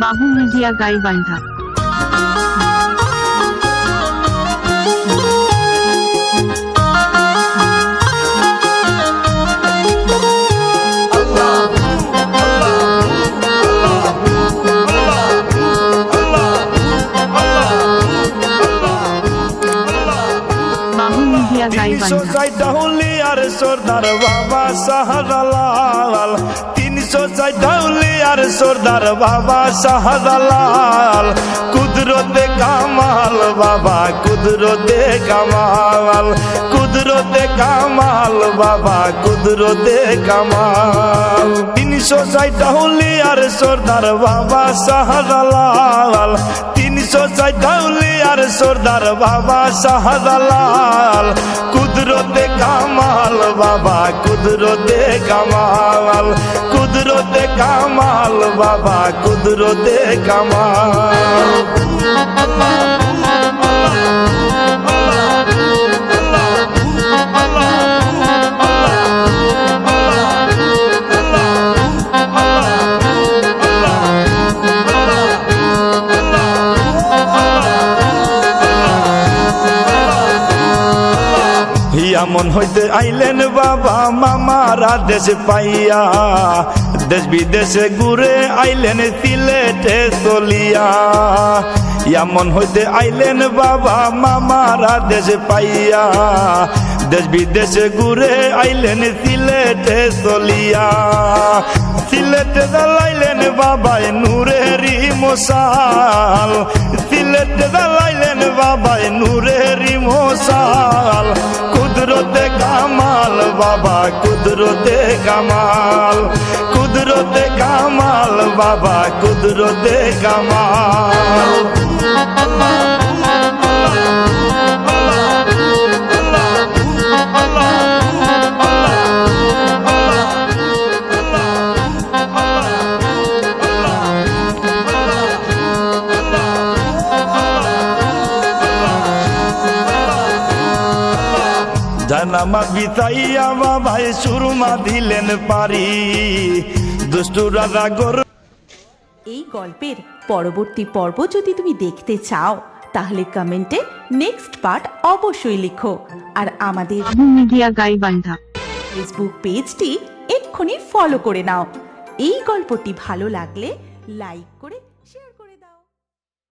বাবু media Gaibandha. বাবু media Gaibandha. আর সর্দার বাবা শাহজালাল 300 ডাউলি আর সর্দার বাবা শাহজালাল কুদরতে কামাল বাবা কুদরতে কামাল কুদরতে কামাল বাবা কুদরতে কামাল 360 ডাউলি আর সর্দার বাবা শাহজালাল 360 ডাউলি আর সর্দার বাবা শাহজালাল কুদরতে কামাল বাবা কুদরতে কামাল কুদরতে কামাল বাবা কুদরতে কামাল মন হইতে আইলেন বাবা মামারা দেশ পাইয়া দেশ বিদেশে ঘুরে আইলেন সিলেটে চলিয়া মন হইতে আইলেন বাবা মামারা দেশ পাইয়া দেশ বিদেশে ঘুরে আইলেন সিলেটে চলিয়া সিলেটে জ্বালাইলেন বাবাই নূরেরি মশাল সিলেটে জ্বালাইলেন বাবাই নূরেরি মশাল কুদরতে কামাল বাবা কুদরতে কামাল কুদরতে কামাল বাবা কুদরতে কামাল জানামাজ বিতাইয়া বাবাই সুরমা দিলেন পারি দুষ্টু রাজা গরু। এই গল্পের পরবর্তী পর্ব যদি তুমি দেখতে চাও তাহলে কমেন্টে নেক্সট পার্ট অবশ্যই লিখো। আর আমাদের বাবু মিডিয়া গাইবান্ধা ফেসবুক পেজটি এক্ষুনি ফলো করে নাও। এই গল্পটি ভালো লাগলে লাইক করে